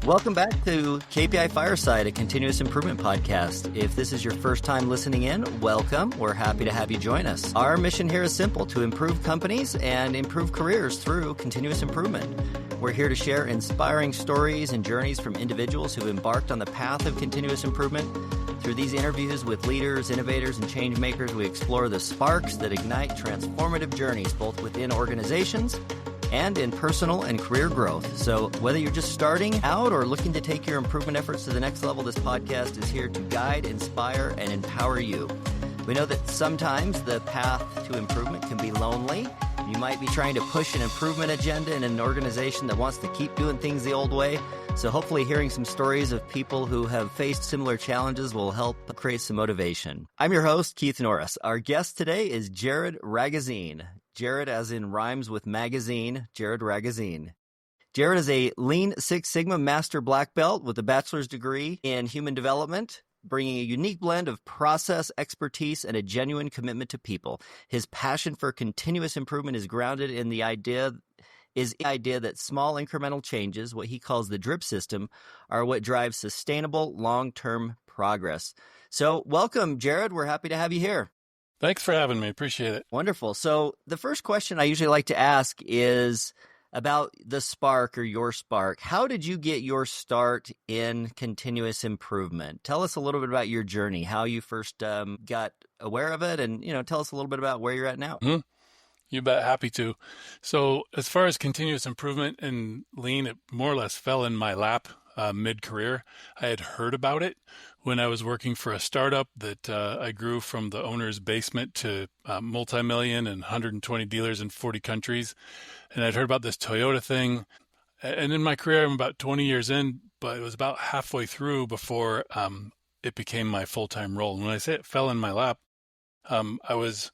Welcome back to KPI Fireside, a continuous improvement podcast. If this is your first time listening in, welcome. We're happy to have you join us. Our mission here is simple: to improve companies and improve careers through continuous improvement. We're here to share inspiring stories and journeys from individuals who embarked on the path of continuous improvement. Through these interviews with leaders, innovators, and change makers, we explore the sparks that ignite transformative journeys both within organizations and in personal and career growth. So whether you're just starting out or looking to take your improvement efforts to the next level, this podcast is here to guide, inspire, and empower you. We know that sometimes the path to improvement can be lonely. You might be trying to push an improvement agenda in an organization that wants to keep doing things the old way. So hopefully hearing some stories of people who have faced similar challenges will help create some motivation. I'm your host, Keith Norris. Our guest today is Jared Ragozzine. Jared as in rhymes with magazine, Jared Ragozzine. Jared is a Lean Six Sigma Master Black Belt with a bachelor's degree in human development, bringing a unique blend of process expertise and a genuine commitment to people. His passion for continuous improvement is grounded in the idea that small incremental changes, what he calls the drip system, are what drives sustainable long-term progress. So welcome, Jared. We're happy to have you here. Thanks for having me. Appreciate it. Wonderful. So the first question I usually like to ask is about the spark or your spark. How did you get your start in continuous improvement? Tell us a little bit about your journey, how you first got aware of it, and tell us a little bit about where you're at now. Mm-hmm. You bet. Happy to. So as far as continuous improvement and lean, it more or less fell in my lap mid-career. I had heard about it when I was working for a startup that I grew from the owner's basement to multi-million and 120 dealers in 40 countries. And I'd heard about this Toyota thing. And in my career, I'm about 20 years in, but it was about halfway through before it became my full-time role. And when I say it fell in my lap, I was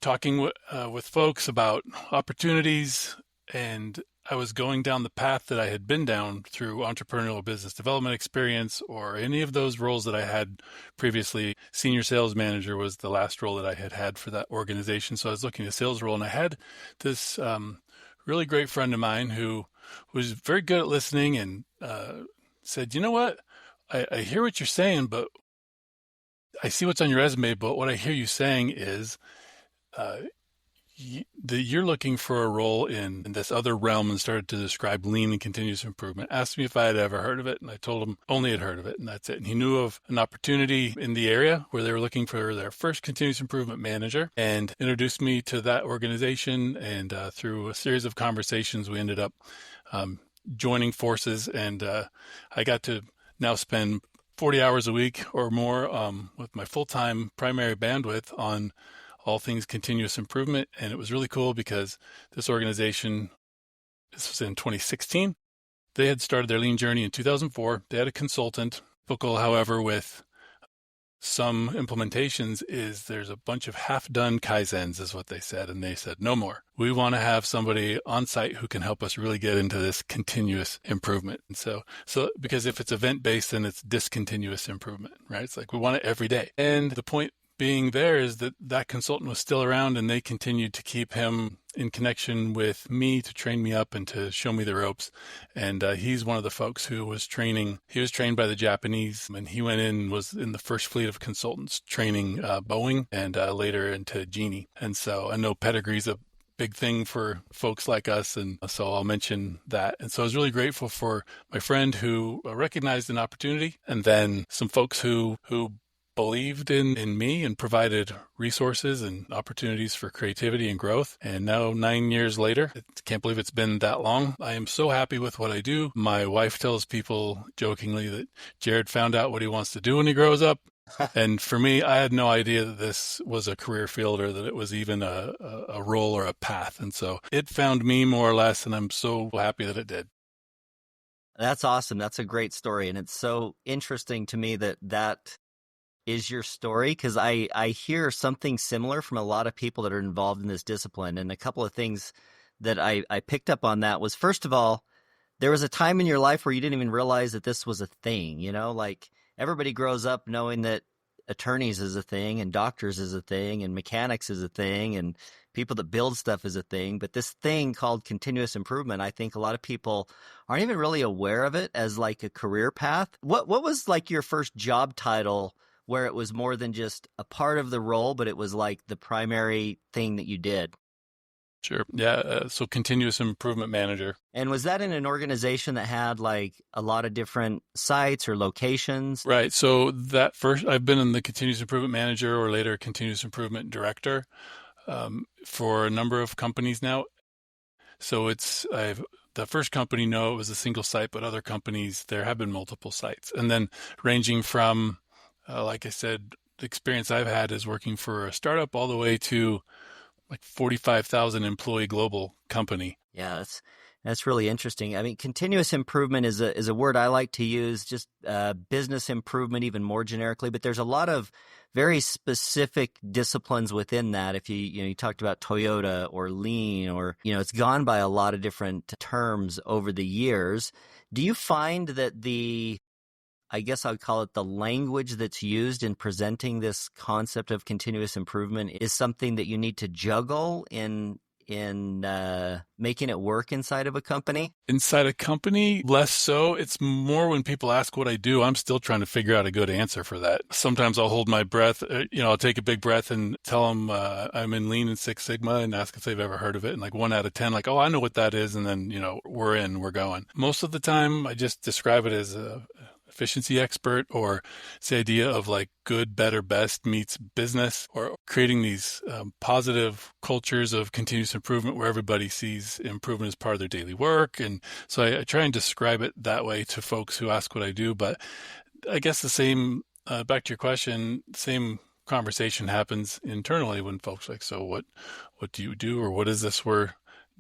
talking with folks about opportunities, and I was going down the path that I had been down through entrepreneurial business development experience or any of those roles that I had previously. Senior sales manager was the last role that I had had for that organization. So I was looking at a sales role, and I had this really great friend of mine who was very good at listening and said, you know what, I hear what you're saying, but I see what's on your resume, but what I hear you saying is you're looking for a role in this other realm, and started to describe lean and continuous improvement. Asked me if I had ever heard of it, and I told him only had heard of it, and that's it. And he knew of an opportunity in the area where they were looking for their first continuous improvement manager, and introduced me to that organization. And through a series of conversations, we ended up joining forces, and I got to now spend 40 hours a week or more with my full-time primary bandwidth on all things continuous improvement. And it was really cool because this organization, this was in 2016, they had started their lean journey in 2004. They had a consultant. Typical, however, with some implementations is there's a bunch of half-done Kaizens is what they said. And they said, no more. We want to have somebody on site who can help us really get into this continuous improvement. And so because if it's event-based, then it's discontinuous improvement, right? It's like we want it every day. And the point being there is that consultant was still around, and they continued to keep him in connection with me to train me up and to show me the ropes. And he's one of the folks who was training. He was trained by the Japanese, and he went in, was in the first fleet of consultants training Boeing and later into Genie. And so I know pedigree's a big thing for folks like us, and so I'll mention that. And so I was really grateful for my friend who recognized an opportunity, and then some folks who believed in me and provided resources and opportunities for creativity and growth. And now 9 years later, I can't believe it's been that long. I am so happy with what I do. My wife tells people jokingly that Jared found out what he wants to do when he grows up. And for me, I had no idea that this was a career field or that it was even a role or a path. And so it found me more or less, and I'm so happy that it did. That's awesome. That's a great story. And it's so interesting to me that is your story, because I hear something similar from a lot of people that are involved in this discipline. And a couple of things that I picked up on that was, first of all, there was a time in your life where you didn't even realize that this was a thing, like everybody grows up knowing that attorneys is a thing and doctors is a thing and mechanics is a thing and people that build stuff is a thing, but this thing called continuous improvement, I think a lot of people aren't even really aware of it as like a career path. What was like your first job title where it was more than just a part of the role, but it was like the primary thing that you did? Sure. Yeah. So continuous improvement manager. And was that in an organization that had like a lot of different sites or locations? Right. So that first, I've been in the continuous improvement manager or later continuous improvement director for a number of companies now. So the first company, no, it was a single site, but other companies, there have been multiple sites. And then ranging from, like I said, the experience I've had is working for a startup all the way to like 45,000 employee global company. Yeah, that's really interesting. I mean, continuous improvement is a word I like to use, just business improvement even more generically, but there's a lot of very specific disciplines within that. If you talked about Toyota or lean or, it's gone by a lot of different terms over the years. Do you find that I guess I'd call it the language that's used in presenting this concept of continuous improvement is something that you need to juggle in making it work inside of a company? Inside a company, less so. It's more when people ask what I do, I'm still trying to figure out a good answer for that. Sometimes I'll hold my breath, I'll take a big breath and tell them I'm in Lean and Six Sigma and ask if they've ever heard of it. And like 1 out of 10, like, oh, I know what that is. And then, we're going. Most of the time, I just describe it as a efficiency expert, or it's the idea of like good, better, best meets business, or creating these positive cultures of continuous improvement where everybody sees improvement as part of their daily work. And so I try and describe it that way to folks who ask what I do. But I guess the same, back to your question, same conversation happens internally when folks are like, so what do you do, or what is this we're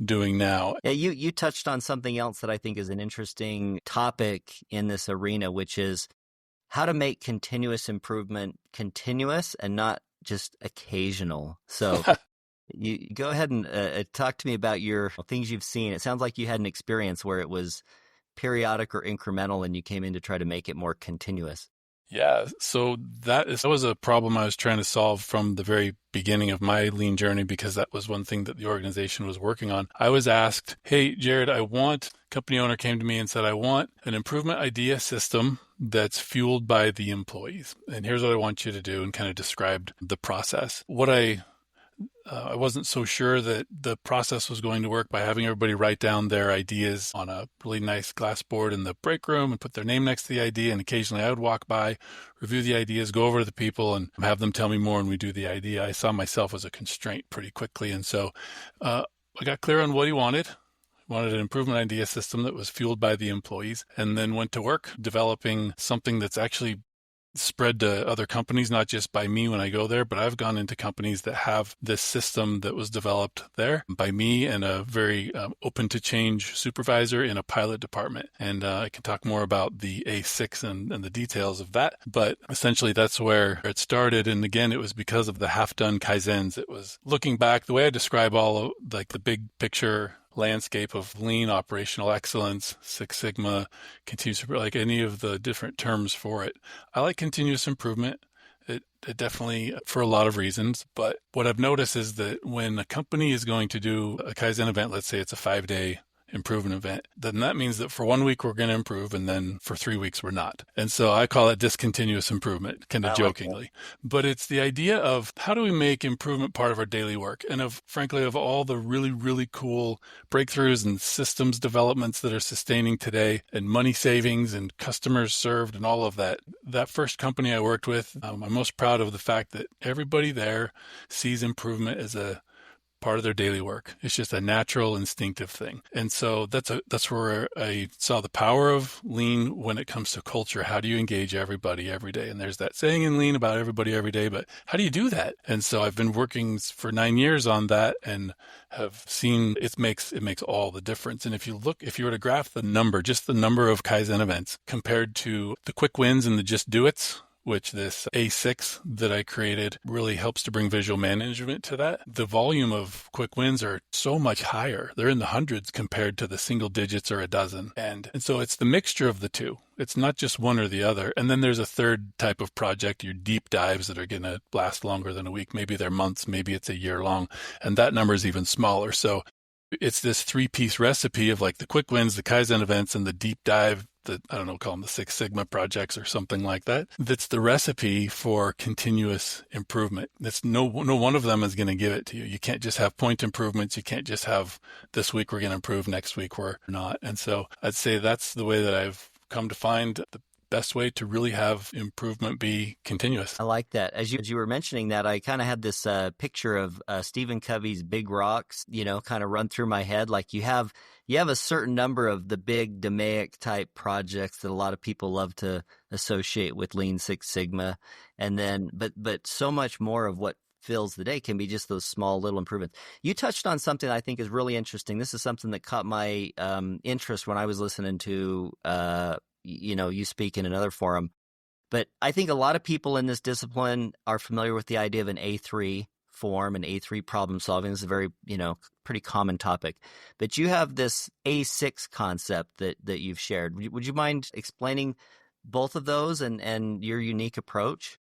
doing now? Yeah, you touched on something else that I think is an interesting topic in this arena, which is how to make continuous improvement continuous and not just occasional. So you go ahead and talk to me about your things you've seen. It sounds like you had an experience where it was periodic or incremental and you came in to try to make it more continuous. Yeah, so that was a problem I was trying to solve from the very beginning of my lean journey, because that was one thing that the organization was working on. I was asked, hey, Jared, company owner came to me and said, I want an improvement idea system that's fueled by the employees. And here's what I want you to do, and kind of described the process. I wasn't so sure that the process was going to work by having everybody write down their ideas on a really nice glass board in the break room and put their name next to the idea. And occasionally I would walk by, review the ideas, go over to the people and have them tell me more, and we do the idea. I saw myself as a constraint pretty quickly. And so I got clear on what he wanted. Wanted an improvement idea system that was fueled by the employees, and then went to work developing something that's actually spread to other companies, not just by me when I go there, but I've gone into companies that have this system that was developed there by me and a very open to change supervisor in a pilot department. And I can talk more about the A6 and the details of that. But essentially that's where it started. And again, it was because of the half-done Kaizens. It was looking back, the way I describe all of like the big picture landscape of lean, operational excellence, Six Sigma, continuous improvement, like any of the different terms for it. I like continuous improvement. It definitely, for a lot of reasons. But what I've noticed is that when a company is going to do a Kaizen event, let's say it's a 5-day improvement event, then that means that for 1 week we're going to improve, and then for 3 weeks we're not. And so I call it discontinuous improvement, kind of jokingly. But it's the idea of how do we make improvement part of our daily work, and frankly of all the really, really cool breakthroughs and systems developments that are sustaining today, and money savings and customers served and all of that. That first company I worked with, I'm most proud of the fact that everybody there sees improvement as a part of their daily work. It's just a natural, instinctive thing. And so that's where I saw the power of lean when it comes to culture. How do you engage everybody every day? And there's that saying in lean about everybody every day, but how do you do that? And so I've been working for 9 years on that and have seen it makes all the difference. And if you were to graph the number of Kaizen events compared to the quick wins and the just do it's, which this A6 that I created really helps to bring visual management to that. The volume of quick wins are so much higher. They're in the hundreds compared to the single digits or a dozen. And so it's the mixture of the two. it's not just one or the other. And then there's a third type of project, your deep dives that are going to last longer than a week. Maybe they're months, maybe it's a year long. And that number is even smaller. So it's this 3-piece recipe of like the quick wins, the Kaizen events, and the deep dive, the, I don't know, call them the Six Sigma projects or something like that. That's the recipe for continuous improvement. That's no one of them is going to give it to you. You can't just have point improvements. You can't just have this week we're going to improve, next week we're not. And so I'd say that's the way that I've come to find the best way to really have improvement be continuous. I like that. As you were mentioning that, I kind of had this picture of Stephen Covey's Big Rocks, kind of run through my head. Like you have a certain number of the big DMAIC type projects that a lot of people love to associate with Lean Six Sigma. And then, but so much more of what fills the day can be just those small little improvements. You touched on something I think is really interesting. This is something that caught my interest when I was listening to you speak in another forum. But I think a lot of people in this discipline are familiar with the idea of an A3 form and A3 problem solving. This is a very, pretty common topic. But you have this A6 concept that you've shared. Would you mind explaining both of those and your unique approach?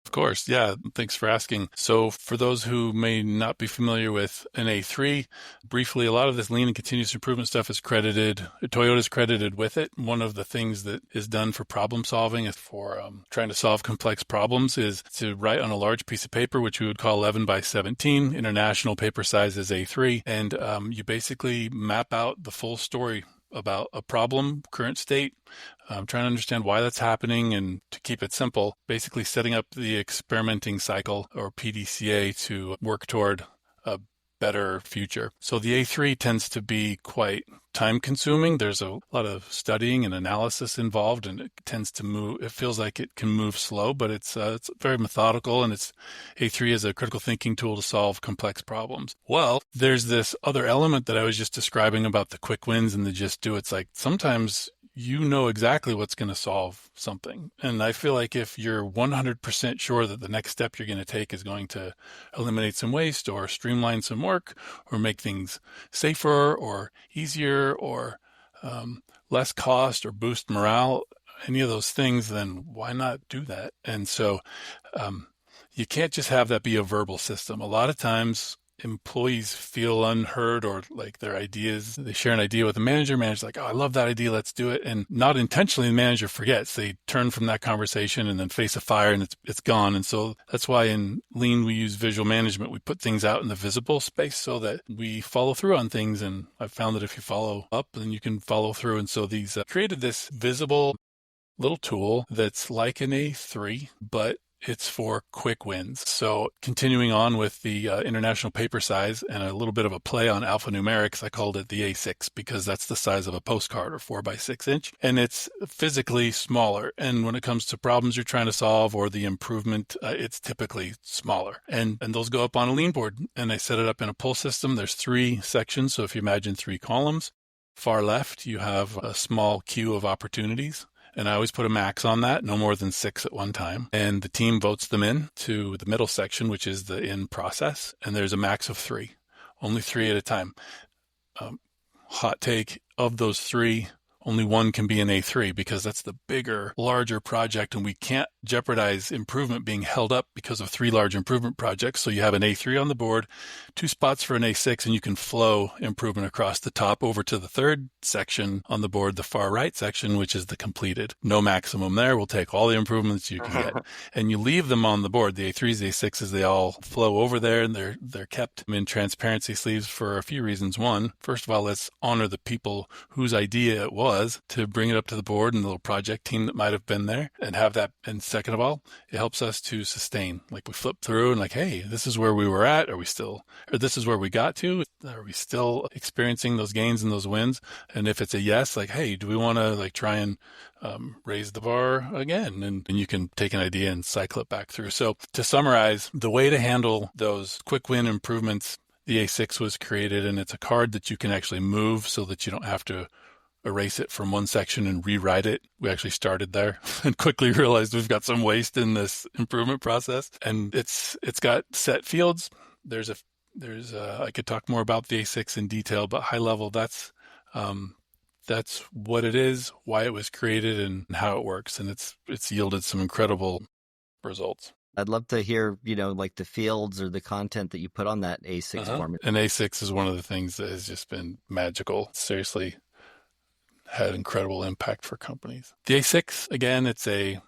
Of course. Yeah. Thanks for asking. So for those who may not be familiar with an A3, briefly, a lot of this lean and continuous improvement stuff is credited, Toyota's credited with it. One of the things that is done for problem solving is for trying to solve complex problems is to write on a large piece of paper, which we would call 11 by 17. International paper size is A3. And you basically map out the full story about a problem, current state, trying to understand why that's happening, and to keep it simple, basically setting up the experimenting cycle or PDCA to work toward a better future. So the A3 tends to be quite time consuming. There's a lot of studying and analysis involved, and it tends to move. It feels like it can move slow, but it's very methodical, and it's A3 is a critical thinking tool to solve complex problems. Well, there's this other element that I was just describing about the quick wins and the just do. It's like sometimes you know exactly what's going to solve something. And I feel like if you're 100% sure that the next step you're going to take is going to eliminate some waste or streamline some work or make things safer or easier or less cost or boost morale, any of those things, then why not do that? And so you can't just have that be a verbal system. A lot of times employees feel unheard, or like their ideas, they share an idea with the manager's like, oh, I love that idea, let's do it. And not intentionally, the manager forgets. They turn from that conversation and then face a fire and it's gone. And so that's why in Lean, we use visual management. We put things out in the visible space so that we follow through on things. And I've found that if you follow up, then you can follow through. And so these created this visible little tool that's like an A3, but it's for quick wins. So continuing on with the international paper size and a little bit of a play on alphanumerics, I called it the A6 because that's the size of a postcard, or 4 by 6 inch. And it's physically smaller. And when it comes to problems you're trying to solve or the improvement, it's typically smaller. And those go up on a lean board. And I set it up in a pull system. There's 3 sections. So if you imagine 3 columns, far left, you have a small queue of opportunities. And I always put a max on that, no more than 6 at one time. And the team votes them in to the middle section, which is the in process. And there's a max of 3, only 3 at a time. Hot take, of those 3, only 1 can be an A3 because that's the bigger, larger project, and we can't jeopardize improvement being held up because of 3 large improvement projects. So you have an A3 on the board, 2 spots for an A6, and you can flow improvement across the top over to the 3rd section on the board, the far right section, which is the completed. No maximum there. We'll take all the improvements you can get. And you leave them on the board. The A3s, the A6s, they all flow over there, and they're kept in transparency sleeves for a few reasons. One, first of all, let's honor the people whose idea it was to bring it up to the board and the little project team that might have been there and have that. And second of all, it helps us to sustain. Like we flip through and like, hey, this is where we were at. Or this is where we got to. Are we still experiencing those gains and those wins? And if it's a yes, like, hey, do we want to like try and raise the bar again? And you can take an idea and cycle it back through. So to summarize, the way to handle those quick win improvements, the A6 was created, and it's a card that you can actually move so that you don't have to erase it from one section and rewrite it. We actually started there and quickly realized we've got some waste in this improvement process. And it's got set fields. I could talk more about the A6 in detail, but high level, that's That's what it is, why it was created, and how it works. And it's yielded some incredible results. I'd love to hear, like the fields or the content that you put on that A6 form. And A6 is one of the things that has just been magical. Seriously, had incredible impact for companies. The A6, again, it's a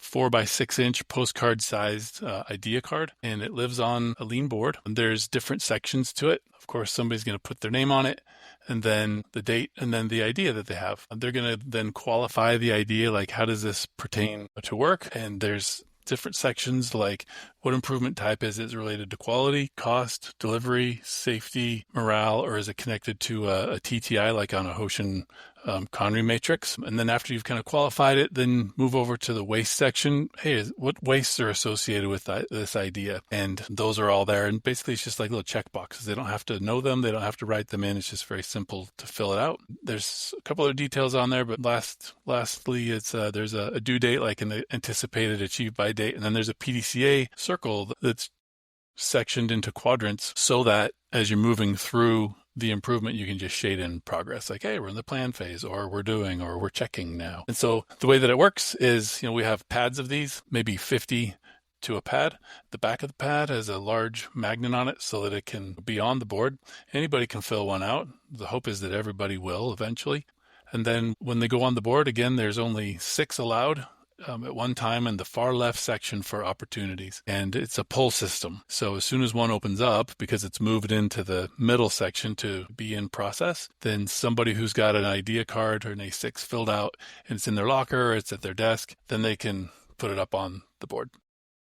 4x6-inch postcard-sized idea card, and it lives on a lean board. And there's different sections to it. Of course, somebody's going to put their name on it, and then the date, and then the idea that they have. They're going to then qualify the idea, like how does this pertain to work? And there's different sections like what improvement type is it related to quality, cost, delivery, safety, morale, or is it connected to a TTI like on a Hoshin Conry matrix? And then after you've kind of qualified it, then move over to the waste section. Hey, what wastes are associated with this idea? And those are all there. And basically it's just like little check boxes. They don't have to know them. They don't have to write them in. It's just very simple to fill it out. There's a couple other details on there, but lastly, it's there's a due date, like an anticipated achieved by date. And then there's a PDCA circle that's sectioned into quadrants so that as you're moving through the improvement, you can just shade in progress, like, hey, we're in the plan phase, or we're doing, or we're checking now. And so the way that it works is, we have pads of these, maybe 50 to a pad. The back of the pad has a large magnet on it so that it can be on the board. Anybody can fill one out. The hope is that everybody will eventually. And then when they go on the board, again, there's only 6 allowed at one time in the far left section for opportunities. And it's a pull system. So as soon as one opens up, because it's moved into the middle section to be in process, then somebody who's got an idea card or an A6 filled out and it's in their locker or it's at their desk, then they can put it up on the board.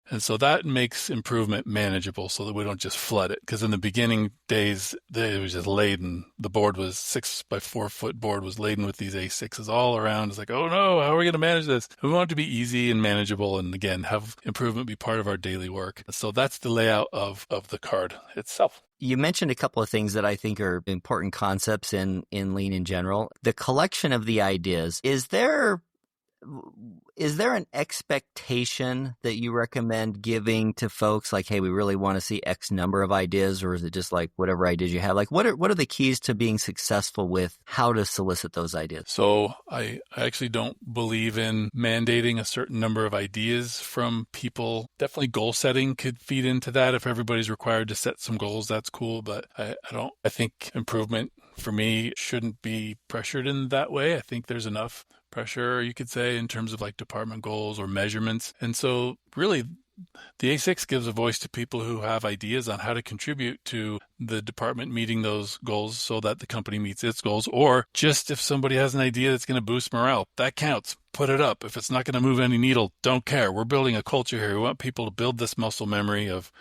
And so that makes improvement manageable so that we don't just flood it. Because in the beginning days, it was just laden. The board was 6x4 foot board was laden with these A6s all around. It's like, oh no, how are we going to manage this? We want it to be easy and manageable and again, have improvement be part of our daily work. So that's the layout of the card itself. You mentioned a couple of things that I think are important concepts in Lean in general. The collection of the ideas, is there an expectation that you recommend giving to folks like, hey, we really want to see X number of ideas, or is it just like whatever ideas you have? Like what are the keys to being successful with how to solicit those ideas? So I actually don't believe in mandating a certain number of ideas from people. Definitely goal setting could feed into that. If everybody's required to set some goals, that's cool. But I think improvement for me shouldn't be pressured in that way. I think there's enough pressure, you could say, in terms of like department goals or measurements. And so really the A6 gives a voice to people who have ideas on how to contribute to the department meeting those goals so that the company meets its goals, or just if somebody has an idea that's going to boost morale, that counts. Put it up. If it's not going to move any needle, don't care. We're building a culture here. We want people to build this muscle memory of,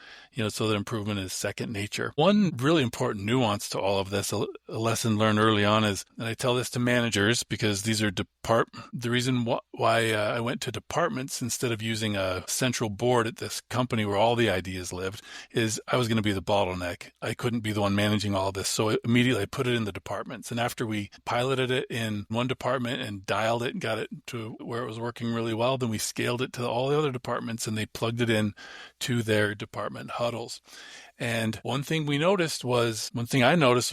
so that improvement is second nature. One really important nuance to all of this, a lesson learned early on is, and I tell this to managers because these are the reason why I went to departments instead of using a central board at this company where all the ideas lived, is I was going to be the bottleneck. I couldn't be the one managing all of this. So immediately I put it in the departments. And after we piloted it in one department and dialed it and got it to where it was working really well, then we scaled it to all the other departments and they plugged it in to their department huddles. And one thing I noticed was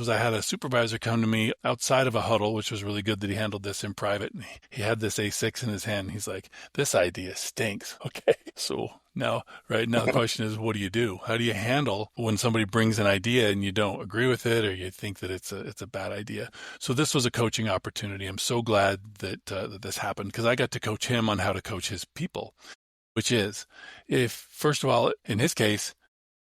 I had a supervisor come to me outside of a huddle, which was really good that he handled this in private. And he had this A6 in his hand. He's like, this idea stinks. Okay. So now the question is, what do you do? How do you handle when somebody brings an idea and you don't agree with it, or you think that it's a bad idea? So this was a coaching opportunity. I'm so glad that this happened because I got to coach him on how to coach his people, which is, if first of all, in his case,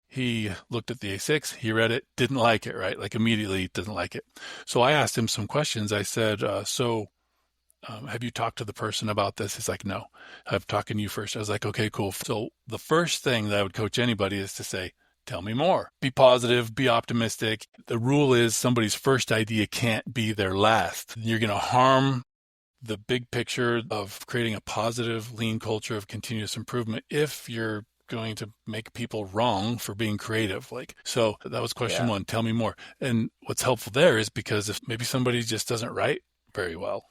he looked at the A6, he read it, didn't like it, right? Like immediately didn't like it. So I asked him some questions. I said, have you talked to the person about this? He's like, no, I'm talking to you first. I was like, okay, cool. So the first thing that I would coach anybody is to say, tell me more. Be positive, be optimistic. The rule is somebody's first idea can't be their last. You're going to harm the big picture of creating a positive, lean culture of continuous improvement if you're going to make people wrong for being creative. So that was question one, tell me more. And what's helpful there is because if maybe somebody just doesn't write very well,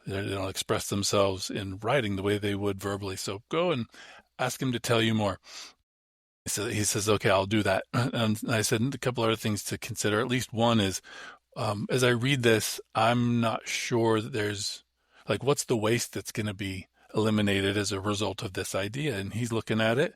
they don't express themselves in writing the way they would verbally. So go and ask him to tell you more. So he says, okay, I'll do that. And I said a couple other things to consider. At least one is, As I read this, I'm not sure that there's like, what's the waste that's going to be eliminated as a result of this idea? And he's looking at it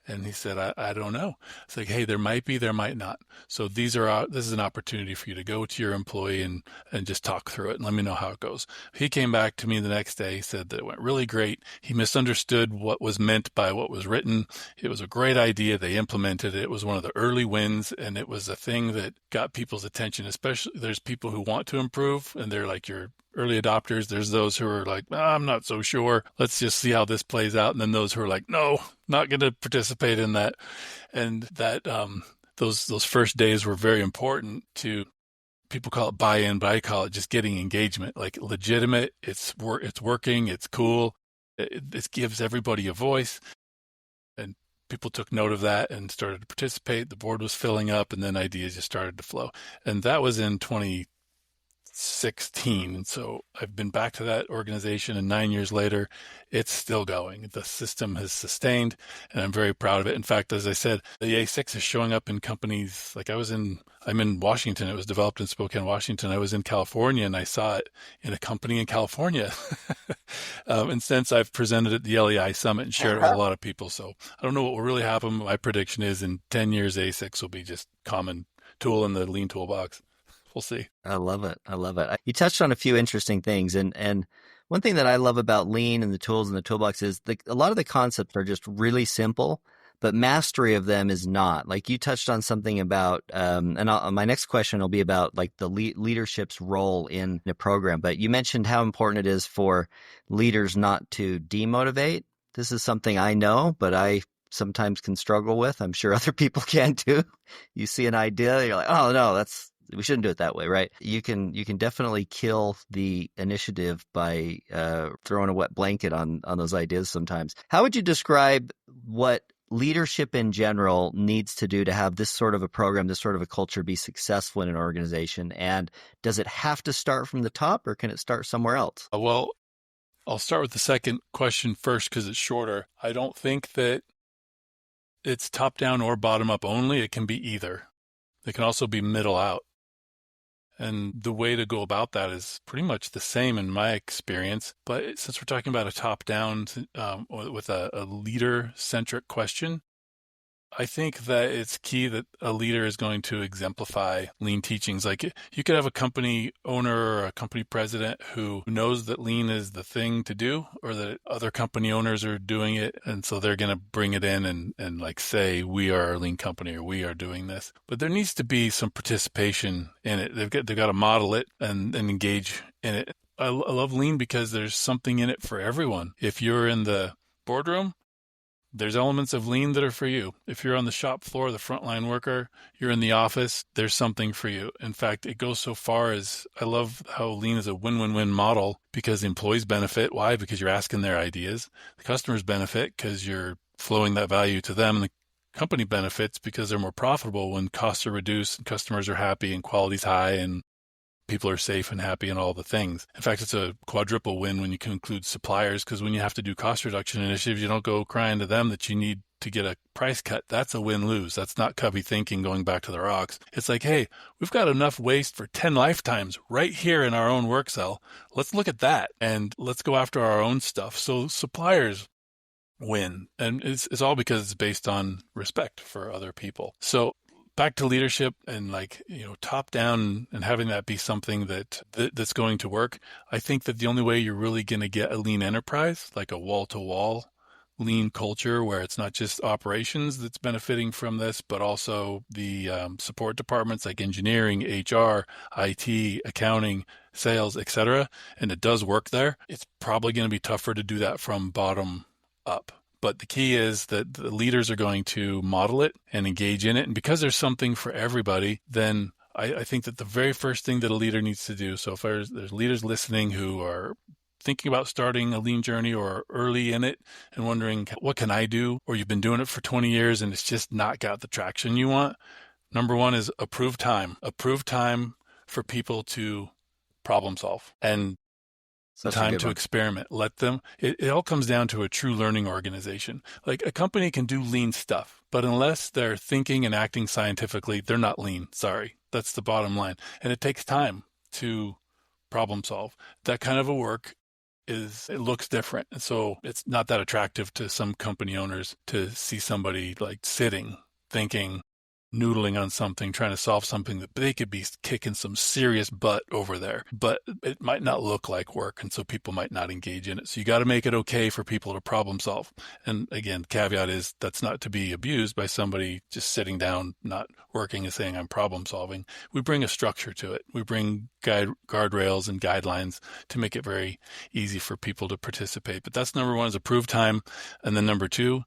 and he said, I don't know. It's like, hey, there might be, there might not. So this is an opportunity for you to go to your employee and just talk through it and let me know how it goes. He came back to me the next day. He said that it went really great. He misunderstood what was meant by what was written. It was a great idea. They implemented it. It was one of the early wins, and it was a thing that got people's attention, especially there's people who want to improve and they're like your early adopters. There's those who are like, I'm not so sure. Let's just see how this plays out. And then those who are like, no, not going to participate in that. And that those first days were very important to, people call it buy-in, but I call it just getting engagement, like legitimate. It's working. It's cool. This gives everybody a voice. And people took note of that and started to participate. The board was filling up, and then ideas just started to flow. And that was in 2016. And so I've been back to that organization, and 9 years later, it's still going. The system has sustained, and I'm very proud of it. In fact, as I said, the A6 is showing up in companies. Like I'm in Washington. It was developed in Spokane, Washington. I was in California, and I saw it in a company in California. And since I've presented at the LEI Summit and shared it with a lot of people. So I don't know what will really happen. My prediction is in 10 years, A6 will be just common tool in the lean toolbox. We'll see. I love it. I love it. You touched on a few interesting things. And one thing that I love about lean and the tools in the toolbox is a lot of the concepts are just really simple, but mastery of them is not. Like you touched on something about, my next question will be about like the leadership's role in a program. But you mentioned how important it is for leaders not to demotivate. This is something I know, but I sometimes can struggle with. I'm sure other people can too. You see an idea, you're like, oh no, we shouldn't do it that way, right? You can definitely kill the initiative by throwing a wet blanket on those ideas sometimes. How would you describe what leadership in general needs to do to have this sort of a program, this sort of a culture be successful in an organization? And does it have to start from the top, or can it start somewhere else? Well, I'll start with the second question first because it's shorter. I don't think that it's top down or bottom up only. It can be either. It can also be middle out. And the way to go about that is pretty much the same in my experience. But since we're talking about a top-down with a leader-centric question, I think that it's key that a leader is going to exemplify lean teachings. Like you could have a company owner or a company president who knows that lean is the thing to do, or that other company owners are doing it. And so they're going to bring it in and like say, we are a lean company or we are doing this. But there needs to be some participation in it. They've got to model it and engage in it. I love lean because there's something in it for everyone. If you're in the boardroom, there's elements of lean that are for you. If you're on the shop floor, the frontline worker, you're in the office, there's something for you. In fact, it goes so far as I love how lean is a win-win-win model because the employees benefit. Why? Because you're asking their ideas. The customers benefit because you're flowing that value to them. And the company benefits because they're more profitable when costs are reduced and customers are happy and quality's high and people are safe and happy and all the things. In fact, it's a quadruple win when you can include suppliers, because when you have to do cost reduction initiatives, you don't go crying to them that you need to get a price cut. That's a win-lose. That's not cubby thinking going back to the rocks. It's like, hey, we've got enough waste for 10 lifetimes right here in our own work cell. Let's look at that and let's go after our own stuff. So suppliers win. And it's all because it's based on respect for other people. So back to leadership and top down and having that be something that's going to work. I think that the only way you're really going to get a lean enterprise, like a wall-to-wall lean culture where it's not just operations that's benefiting from this, but also the support departments like engineering, HR, IT, accounting, sales, etc. And it does work there. It's probably going to be tougher to do that from bottom up. But the key is that the leaders are going to model it and engage in it. And because there's something for everybody, then I think that the very first thing that a leader needs to do, so if there's leaders listening who are thinking about starting a lean journey or early in it and wondering, what can I do? Or you've been doing it for 20 years and it's just not got the traction you want. Number one is approve time. Approve time for people to problem solve. And time to experiment. Let them. It all comes down to a true learning organization. Like a company can do lean stuff, but unless they're thinking and acting scientifically, they're not lean. Sorry. That's the bottom line. And it takes time to problem solve. That kind of a work it looks different. And so it's not that attractive to some company owners to see somebody like sitting, thinking, noodling on something, trying to solve something that they could be kicking some serious butt over there, but it might not look like work. And so people might not engage in it. So you got to make it okay for people to problem solve. And again, caveat is that's not to be abused by somebody just sitting down, not working and saying I'm problem solving. We bring a structure to it. We bring guardrails and guidelines to make it very easy for people to participate. But that's number one, is approve time. And then number two,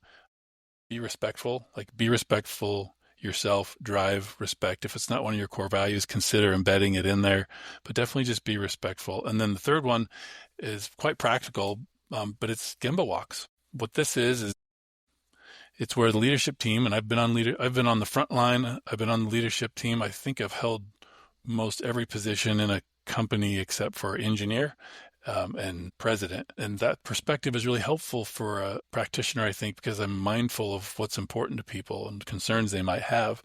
be respectful. Be respectful yourself, drive respect. If it's not one of your core values, consider embedding it in there, but definitely just be respectful. And then the third one is quite practical, but it's Gemba walks. What this is it's where the leadership team, and I've been on the front line, I've been on the leadership team. I think I've held most every position in a company except for engineer and president. And that perspective is really helpful for a practitioner, I think, because I'm mindful of what's important to people and concerns they might have.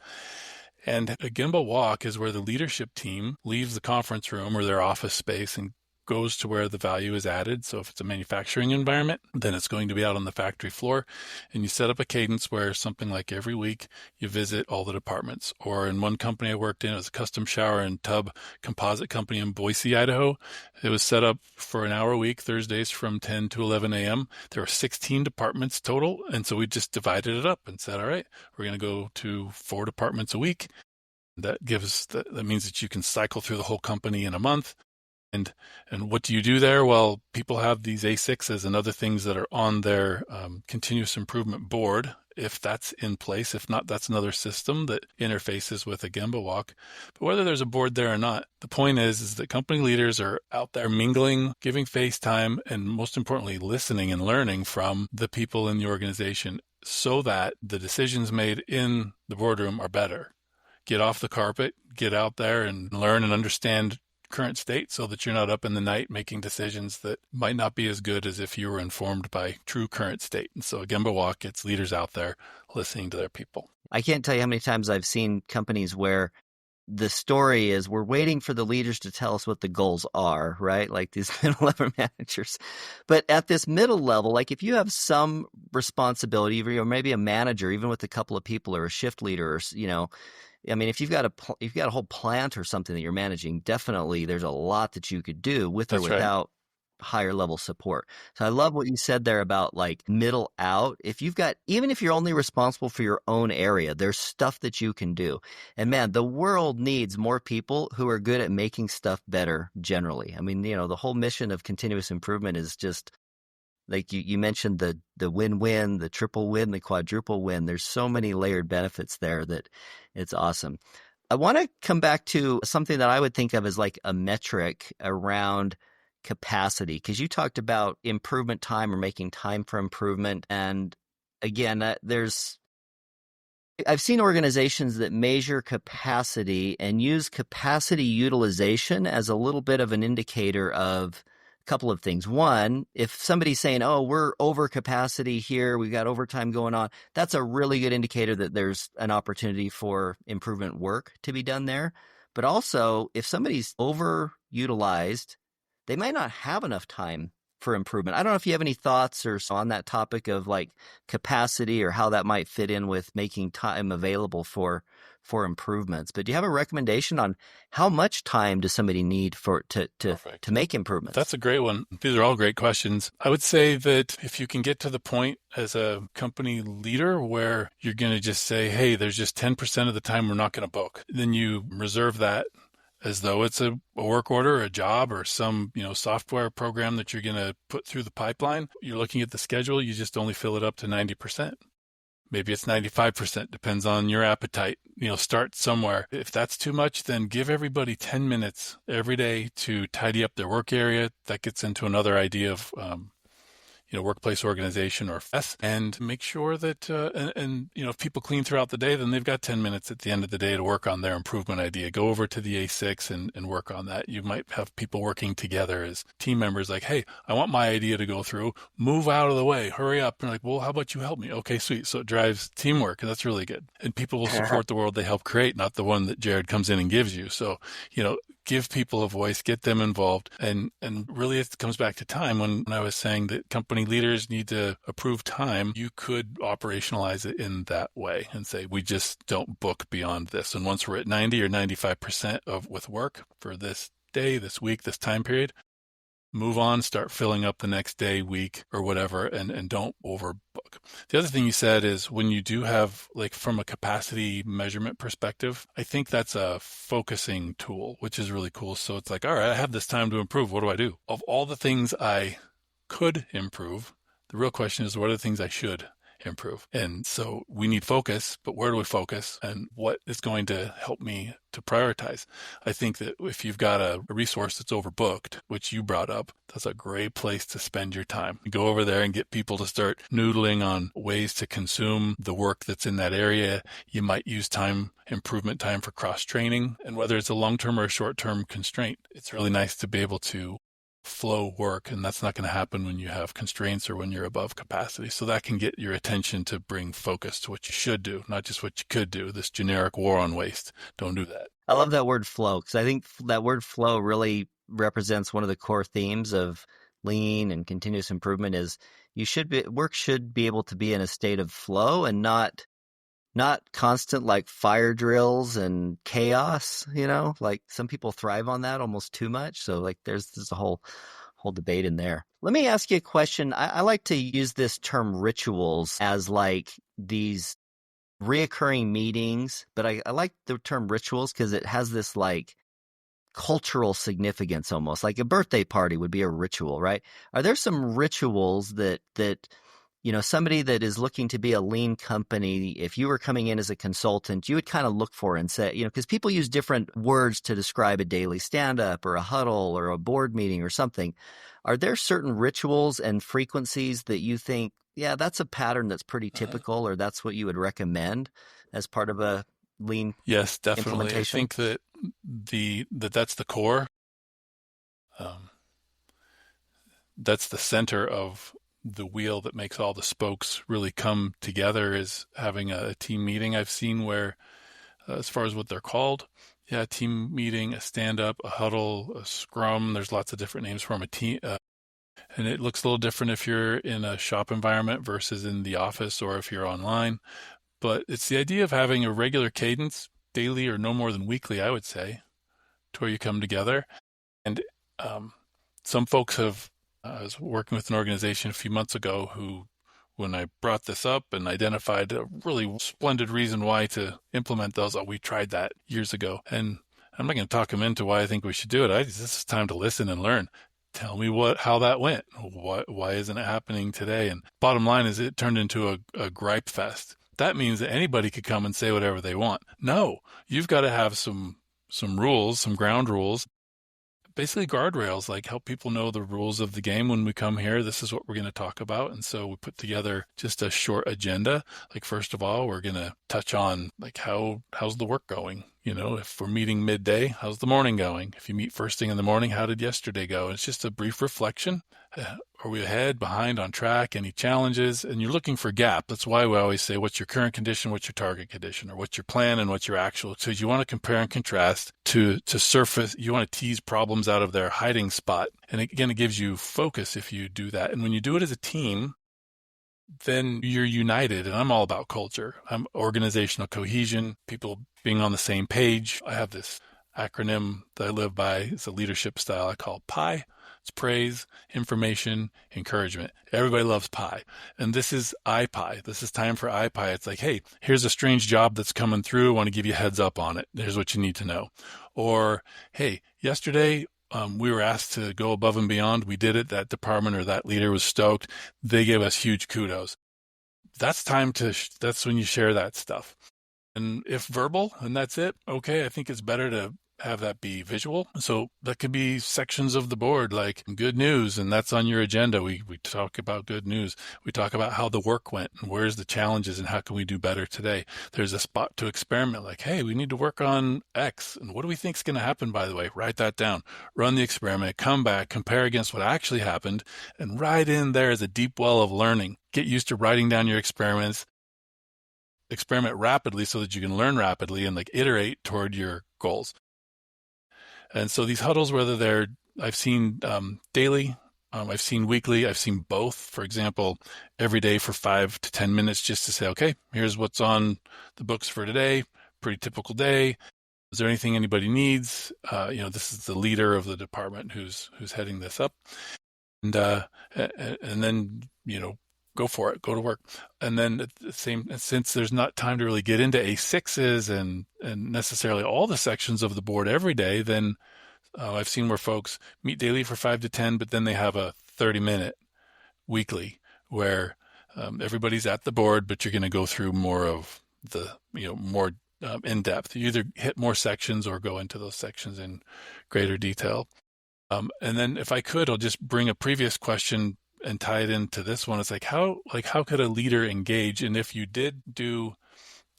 And a Gemba walk is where the leadership team leaves the conference room or their office space and goes to where the value is added. So if it's a manufacturing environment, then it's going to be out on the factory floor. And you set up a cadence where something like every week you visit all the departments. Or in one company I worked in, it was a custom shower and tub composite company in Boise, Idaho. It was set up for an hour a week, Thursdays from 10 to 11 a.m. There were 16 departments total. And so we just divided it up and said, all right, we're going to go to 4 departments a week. That means that you can cycle through the whole company in a month. And what do you do there? Well, people have these A6s and other things that are on their continuous improvement board, if that's in place. If not, that's another system that interfaces with a Gemba walk. But whether there's a board there or not, the point is that company leaders are out there mingling, giving face time, and most importantly, listening and learning from the people in the organization so that the decisions made in the boardroom are better. Get off the carpet, get out there and learn and understand current state so that you're not up in the night making decisions that might not be as good as if you were informed by true current state. And so a Gemba walk gets leaders out there listening to their people. I can't tell you how many times I've seen companies where the story is we're waiting for the leaders to tell us what the goals are, right? Like these middle level managers. But at this middle level, like if you have some responsibility, or maybe a manager, even with a couple of people or a shift leader, or, I mean, if you've got a whole plant or something that you're managing, definitely there's a lot that you could do with or without higher level support. So I love what you said there about like middle out. Even if you're only responsible for your own area, there's stuff that you can do. And man, the world needs more people who are good at making stuff better generally. I mean, the whole mission of continuous improvement is just like you mentioned the win-win, the triple win, the quadruple win. There's so many layered benefits there that it's awesome. I want to come back to something that I would think of as like a metric around capacity, because you talked about improvement time or making time for improvement. And again, I've seen organizations that measure capacity and use capacity utilization as a little bit of an indicator of couple of things. One, if somebody's saying, oh, we're over capacity here, we've got overtime going on, that's a really good indicator that there's an opportunity for improvement work to be done there. But also, if somebody's overutilized, they might not have enough time for improvement. I don't know if you have any thoughts or so on that topic of like capacity or how that might fit in with making time available for improvements. But do you have a recommendation on how much time does somebody need to make improvements? That's a great one. These are all great questions. I would say that if you can get to the point as a company leader where you're going to just say, hey, there's just 10% of the time we're not going to book, then you reserve that as though it's a work order, a job, or some software program that you're going to put through the pipeline. You're looking at the schedule, you just only fill it up to 90%. Maybe it's 95%, depends on your appetite. Start somewhere. If that's too much, then give everybody 10 minutes every day to tidy up their work area. That gets into another idea of workplace organization or FS, and make sure that, if people clean throughout the day, then they've got 10 minutes at the end of the day to work on their improvement idea. Go over to the A6 and work on that. You might have people working together as team members like, hey, I want my idea to go through, move out of the way, hurry up. And like, well, how about you help me? Okay, sweet. So it drives teamwork, and that's really good. And people will support the world they help create, not the one that Jared comes in and gives you. So, give people a voice, get them involved. And really it comes back to time. When I was saying that company leaders need to approve time, you could operationalize it in that way and say, we just don't book beyond this. And once we're at 90 or 95% with work for this day, this week, this time period, move on, start filling up the next day, week, or whatever, and don't overbook. The other thing you said is when you do have, like, from a capacity measurement perspective, I think that's a focusing tool, which is really cool. So it's like, all right, I have this time to improve. What do I do? Of all the things I could improve, the real question is, what are the things I should improve? And so we need focus, but where do we focus and what is going to help me to prioritize? I think that if you've got a resource that's overbooked, which you brought up, that's a great place to spend your time. Go over there and get people to start noodling on ways to consume the work that's in that area. You might use improvement time for cross-training, and whether it's a long-term or a short-term constraint, it's really nice to be able to flow work, and that's not going to happen when you have constraints or when you're above capacity. So that can get your attention to bring focus to what you should do, not just what you could do. This generic war on waste. Don't do that. I love that word flow, because I think that word flow really represents one of the core themes of lean and continuous improvement. Is work should be able to be in a state of flow and not constant like fire drills and chaos, like some people thrive on that almost too much. So like there's a whole debate in there. Let me ask you a question. I like to use this term rituals as like these reoccurring meetings, but I like the term rituals because it has this like cultural significance, almost like a birthday party would be a ritual, right? Are there some rituals that somebody that is looking to be a lean company, if you were coming in as a consultant, you would kind of look for and say, because people use different words to describe a daily stand-up or a huddle or a board meeting or something. Are there certain rituals and frequencies that you think, yeah, that's a pattern that's pretty typical, or that's what you would recommend as part of a lean Yes, definitely. implementation? I think that that's the core. That's the center of the wheel that makes all the spokes really come together, is having a team meeting. I've seen where, as far as what they're called, a team meeting, a stand-up, a huddle, a scrum, there's lots of different names for them, a team, and it looks a little different if you're in a shop environment versus in the office or if you're online. But it's the idea of having a regular cadence, daily or no more than weekly, I would say, to where you come together. And some folks have, I was working with an organization a few months ago who, when I brought this up and identified a really splendid reason why to implement those, we tried that years ago. And I'm not going to talk them into why I think we should do it. This is time to listen and learn. Tell me how that went. Why isn't it happening today? And bottom line is it turned into a gripe fest. That means that anybody could come and say whatever they want. No, you've got to have some rules, some ground rules, basically guardrails, like help people know the rules of the game. When we come here, this is what we're going to talk about. And so we put together just a short agenda. Like, first of all, we're going to touch on like how's the work going? If we're meeting midday, how's the morning going? If you meet first thing in the morning, how did yesterday go? It's just a brief reflection. Are we ahead, behind, on track? Any challenges? And you're looking for gap. That's why we always say, what's your current condition? What's your target condition? Or what's your plan and what's your actual? So you want to compare and contrast to surface. You want to tease problems out of their hiding spot. And again, it gives you focus if you do that. And when you do it as a team, then you're united. And I'm all about culture. I'm organizational cohesion, people being on the same page. I have this acronym that I live by. It's a leadership style I call PIE. It's praise, information, encouragement. Everybody loves pie. And this is iPie. This is time for iPie. It's like, hey, here's a strange job that's coming through. I want to give you a heads up on it. Here's what you need to know. Or, hey, yesterday we were asked to go above and beyond. We did it. That department or that leader was stoked. They gave us huge kudos. That's time that's when you share that stuff. And if verbal and that's it, okay, I think it's better to have that be visual. So that could be sections of the board like good news, and that's on your agenda. We talk about good news. We talk about how the work went and where's the challenges and how can we do better today. There's a spot to experiment like, hey, we need to work on X. And what do we think is going to happen, by the way? Write that down. Run the experiment, come back, compare against what actually happened, and right in there is a deep well of learning. Get used to writing down your experiments. Experiment rapidly so that you can learn rapidly and like iterate toward your goals. And so these huddles, whether I've seen daily, I've seen weekly, I've seen both. For example, every day for 5 to 10 minutes just to say, okay, here's what's on the books for today. Pretty typical day. Is there anything anybody needs? This is the leader of the department who's heading this up. And then, go for it, go to work. And then since there's not time to really get into A6s and necessarily all the sections of the board every day, then I've seen where folks meet daily for 5 to 10, but then they have a 30-minute weekly where everybody's at the board, but you're going to go through more of the, more in depth. You either hit more sections or go into those sections in greater detail. And then if I could, I'll just bring a previous question and tie it into this one. It's like how could a leader engage? And if you did do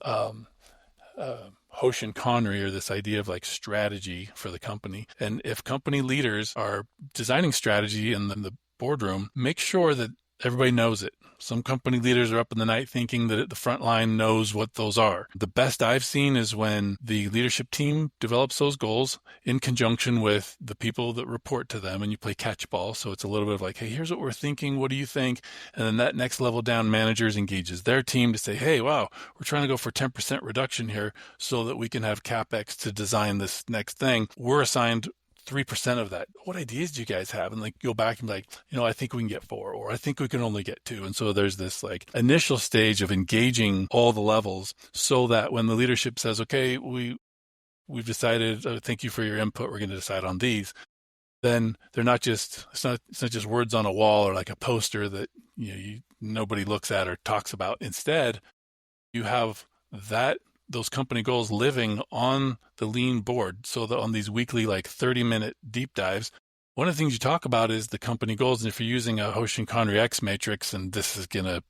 Hoshin Connery, or this idea of like strategy for the company, and if company leaders are designing strategy in the boardroom, make sure that everybody knows it. Some company leaders are up in the night thinking that the front line knows what those are. The best I've seen is when the leadership team develops those goals in conjunction with the people that report to them, and you play catch ball. So it's a little bit of like, hey, here's what we're thinking. What do you think? And then that next level down, managers engages their team to say, hey, wow, we're trying to go for 10% reduction here so that we can have CapEx to design this next thing. We're assigned 3% of that. What ideas do you guys have? And like go back and be like, I think we can get 4, or I think we can only get 2. And so there's this like initial stage of engaging all the levels so that when the leadership says, okay, we've decided, thank you for your input, we're going to decide on these, then they're not just, it's not just words on a wall or like a poster that nobody looks at or talks about. Instead, you have those company goals living on the lean board, so that on these weekly, like 30-minute deep dives, one of the things you talk about is the company goals. And if you're using a Hoshin Connery X matrix, and this is going to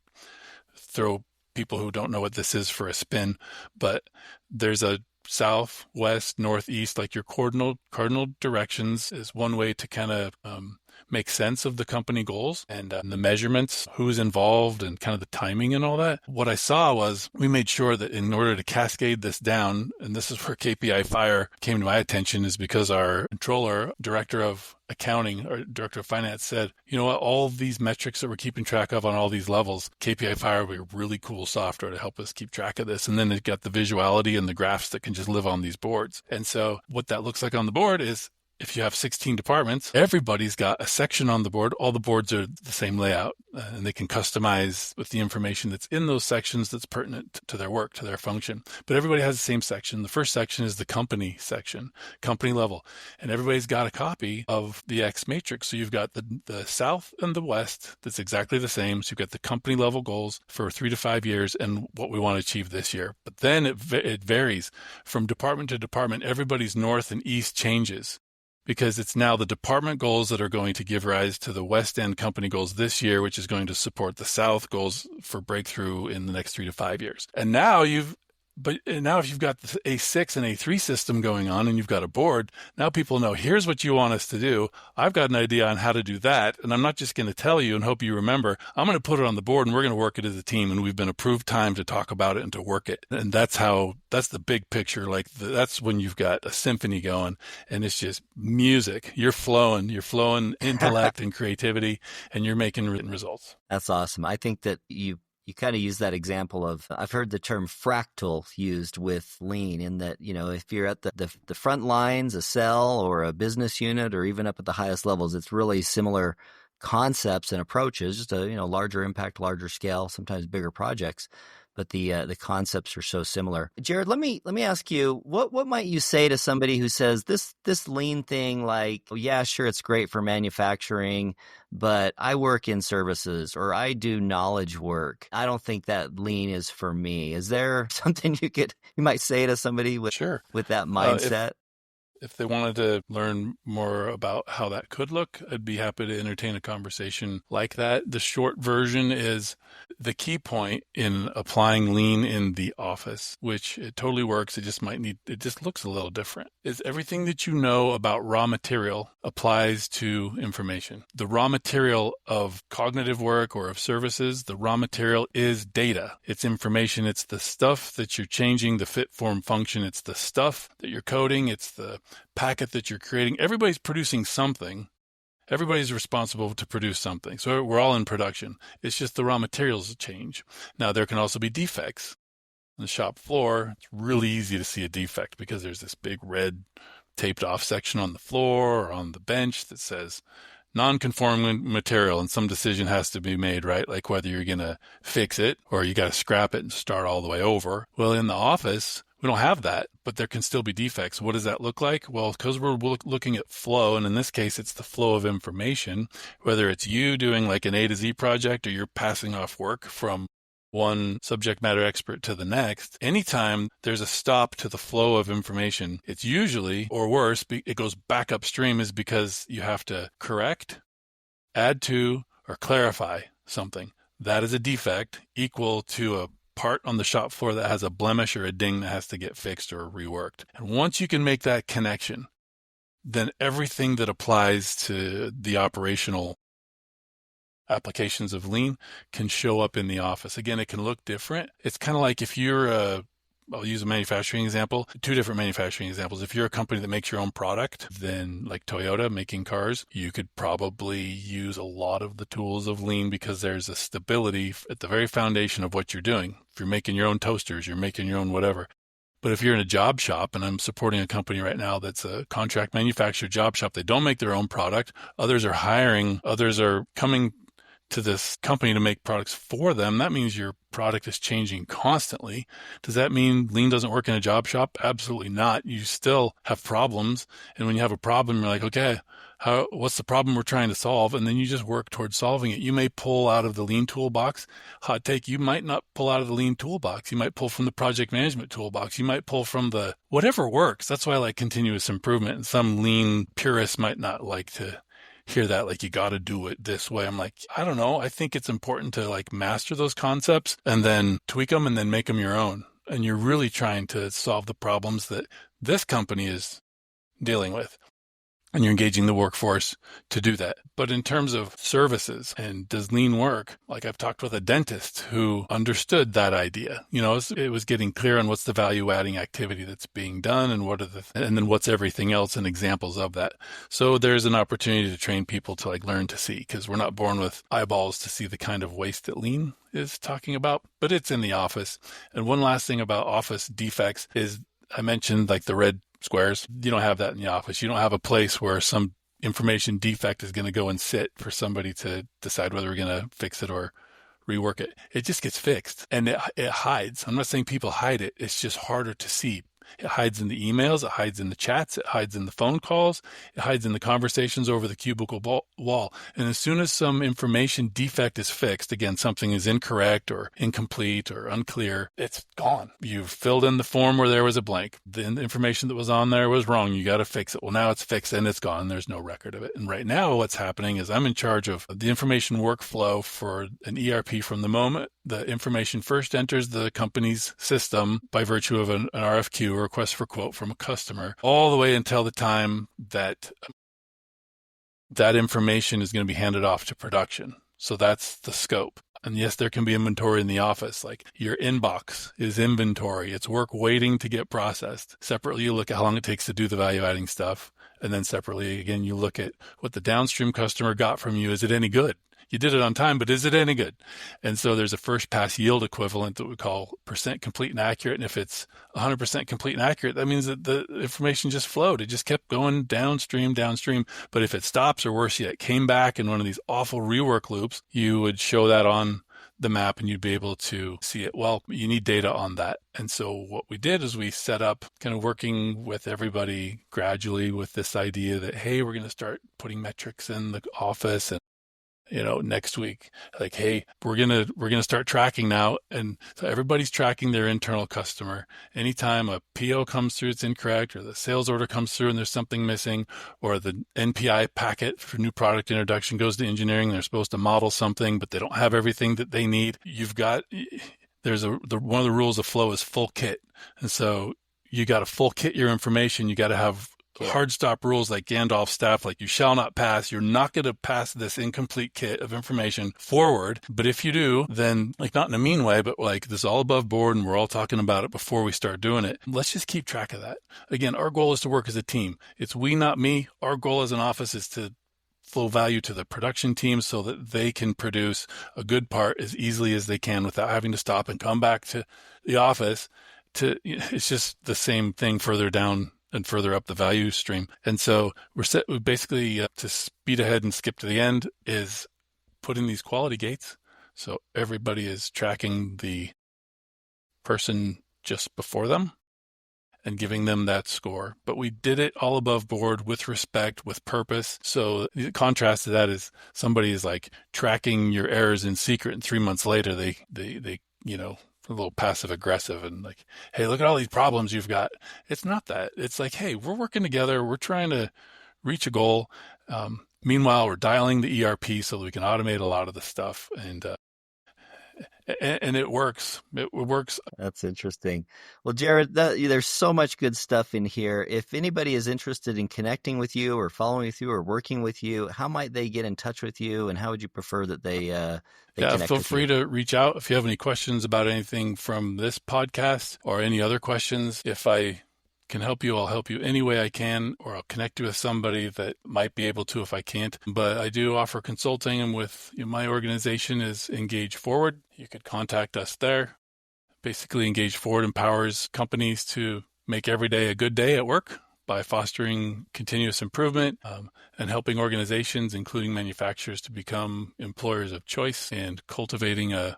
throw people who don't know what this is for a spin, but there's a south, west, northeast, like your cardinal directions is one way to kind of make sense of the company goals and the measurements, who's involved, and kind of the timing and all that. What I saw was we made sure that in order to cascade this down, and this is where KPI Fire came to my attention, is because our controller, director of accounting, or director of finance said, all of these metrics that we're keeping track of on all these levels, KPI Fire will be a really cool software to help us keep track of this. And then it got the visuality and the graphs that can just live on these boards. And so what that looks like on the board is, if you have 16 departments, everybody's got a section on the board. All the boards are the same layout, and they can customize with the information that's in those sections that's pertinent to their work, to their function. But everybody has the same section. The first section is the company section, company level. And everybody's got a copy of the X matrix. So you've got the south and the west that's exactly the same. So you've got the company level goals for 3 to 5 years and what we want to achieve this year. But then it varies from department to department. Everybody's north and east changes, because it's now the department goals that are going to give rise to the West End company goals this year, which is going to support the South goals for breakthrough in the next 3 to 5 years. And now if you've got the A6 and A3 system going on and you've got a board, now people know, here's what you want us to do. I've got an idea on how to do that. And I'm not just going to tell you and hope you remember. I'm going to put it on the board and we're going to work it as a team. And we've been approved time to talk about it and to work it. And that's the big picture. That's when you've got a symphony going and it's just music. You're flowing intellect and creativity, and you're making written results. That's awesome. I think that you kind of use that example of, I've heard the term fractal used with lean, in that, if you're at the front lines, a cell or a business unit, or even up at the highest levels, it's really similar concepts and approaches, just a larger impact, larger scale, sometimes bigger projects. But the concepts are so similar. Jared, let me ask you, what might you say to somebody who says this lean thing, like, oh, yeah, sure, it's great for manufacturing, but I work in services or I do knowledge work. I don't think that lean is for me. Is there something you might say to somebody with that mindset? If they wanted to learn more about how that could look, I'd be happy to entertain a conversation like that. The short version is the key point in applying lean in the office, which it totally works. It just looks a little different, is everything that you know about raw material applies to information. The raw material of cognitive work or of services, the raw material is data. It's information. It's the stuff that you're changing, the fit, form, function. It's the stuff that you're coding. It's the packet that you're creating. Everybody's producing something. Everybody's responsible to produce something. So we're all in production. It's just the raw materials change. Now, there can also be defects. On the shop floor, it's really easy to see a defect because there's this big red taped off section on the floor or on the bench that says non-conforming material, and some decision has to be made, right? Like whether you're going to fix it or you got to scrap it and start all the way over. Well, in the office, we don't have that, but there can still be defects. What does that look like? Well, because we're looking at flow, and in this case, it's the flow of information, whether it's you doing like an A to Z project or you're passing off work from one subject matter expert to the next. Anytime there's a stop to the flow of information, it's usually, or worse, it goes back upstream, is because you have to correct, add to, or clarify something. That is a defect equal to a part on the shop floor that has a blemish or a ding that has to get fixed or reworked. And once you can make that connection, then everything that applies to the operational applications of lean can show up in the office. Again, it can look different. It's kind of like if you're I'll use a manufacturing example, two different manufacturing examples. If you're a company that makes your own product, then like Toyota making cars, you could probably use a lot of the tools of lean because there's a stability at the very foundation of what you're doing. If you're making your own toasters, you're making your own whatever. But if you're in a job shop, and I'm supporting a company right now that's a contract manufacturer job shop, they don't make their own product. Others are hiring, others are coming to this company to make products for them. That means your product is changing constantly. Does that mean lean doesn't work in a job shop? Absolutely not. You still have problems. And when you have a problem, you're like, okay, what's the problem we're trying to solve? And then you just work towards solving it. You may pull out of the lean toolbox. Hot take, you might not pull out of the lean toolbox. You might pull from the project management toolbox. You might pull from the whatever works. That's why I like continuous improvement. And some lean purists might not like to hear that, like you got to do it this way. I'm like, I don't know. I think it's important to like master those concepts and then tweak them and then make them your own. And you're really trying to solve the problems that this company is dealing with. And you're engaging the workforce to do that. But in terms of services and does lean work, like I've talked with a dentist who understood that idea. You know, it was getting clear on what's the value adding activity that's being done and and then what's everything else and examples of that. So there's an opportunity to train people to like learn to see, because we're not born with eyeballs to see the kind of waste that lean is talking about, but it's in the office. And one last thing about office defects is I mentioned like the red squares. You don't have that in the office. You don't have a place where some information defect is going to go and sit for somebody to decide whether we're going to fix it or rework it. It just gets fixed and it hides. I'm not saying people hide it. It's just harder to see. It hides in the emails. It hides in the chats. It hides in the phone calls. It hides in the conversations over the cubicle wall. And as soon as some information defect is fixed, again, something is incorrect or incomplete or unclear, it's gone. You've filled in the form where there was a blank. The information that was on there was wrong. You got to fix it. Well, now it's fixed and it's gone. There's no record of it. And right now what's happening is I'm in charge of the information workflow for an ERP from the moment the information first enters the company's system by virtue of an RFQ, a request for quote from a customer, all the way until the time that that information is going to be handed off to production. So that's the scope. And yes, there can be inventory in the office. Like your inbox is inventory. It's work waiting to get processed. Separately, you look at how long it takes to do the value adding stuff. And then separately, again, you look at what the downstream customer got from you. Is it any good? You did it on time, but is it any good? And so there's a first pass yield equivalent that we call percent complete and accurate. And if it's 100% complete and accurate, that means that the information just flowed. It just kept going downstream. But if it stops, or worse yet, came back in one of these awful rework loops, you would show that on the map and you'd be able to see it. Well, you need data on that. And so what we did is we set up kind of working with everybody gradually with this idea that, hey, we're going to start putting metrics in the office next week. Like, hey, we're gonna start tracking now, and so everybody's tracking their internal customer. Anytime a PO comes through, it's incorrect, or the sales order comes through and there's something missing, or the NPI packet for new product introduction goes to engineering. They're supposed to model something, but they don't have everything that they need. One of the rules of flow is full kit, and so you got to full kit your information. You got to have hard stop rules like Gandalf's staff, like you shall not pass. You're not going to pass this incomplete kit of information forward. But if you do, then like not in a mean way, but like this is all above board and we're all talking about it before we start doing it. Let's just keep track of that. Again, our goal is to work as a team. It's we, not me. Our goal as an office is to flow value to the production team so that they can produce a good part as easily as they can without having to stop and come back to the office. It's just the same thing further down and further up the value stream. And so we basically, to speed ahead and skip to the end, is putting these quality gates. So everybody is tracking the person just before them and giving them that score. But we did it all above board with respect, with purpose. So the contrast to that is somebody is like tracking your errors in secret, and 3 months later, they a little passive aggressive and like, hey, look at all these problems you've got. It's not that. It's like, hey, we're working together. We're trying to reach a goal. Meanwhile, we're dialing the ERP so that we can automate a lot of the stuff. And it works. It works. That's interesting. Well, Jared, there's so much good stuff in here. If anybody is interested in connecting with you or following with you or working with you, how might they get in touch with you, and how would you prefer that they connect feel with free you? to reach out if you have any questions about anything from this podcast or any other questions. If I can help you, I'll help you any way I can, or I'll connect you with somebody that might be able to if I can't. But I do offer consulting, and with my organization is Engage Forward. You could contact us there. Basically, Engage Forward empowers companies to make every day a good day at work by fostering continuous improvement and helping organizations, including manufacturers, to become employers of choice and cultivating a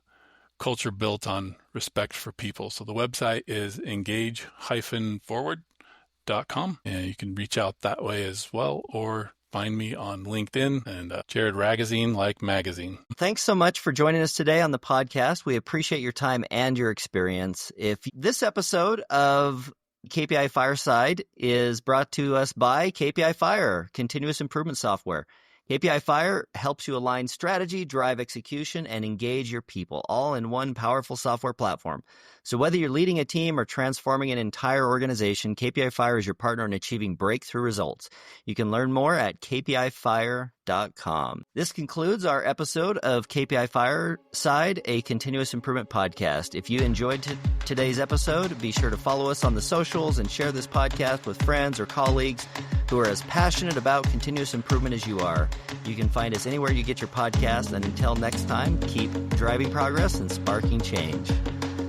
culture built on respect for people. So the website is engage-forward.com, and you can reach out that way as well, or find me on LinkedIn and Jared Ragozzine, like magazine. Thanks so much for joining us today on the podcast. We appreciate your time and your experience. If this episode of KPI Fireside is brought to us by KPI Fire, continuous improvement software. KPI Fire helps you align strategy, drive execution, and engage your people, all in one powerful software platform. So whether you're leading a team or transforming an entire organization, KPI Fire is your partner in achieving breakthrough results. You can learn more at kpifire.com. This concludes our episode of KPI Fireside, a continuous improvement podcast. If you enjoyed today's episode, be sure to follow us on the socials and share this podcast with friends or colleagues who are as passionate about continuous improvement as you are. You can find us anywhere you get your podcast, and until next time, keep driving progress and sparking change.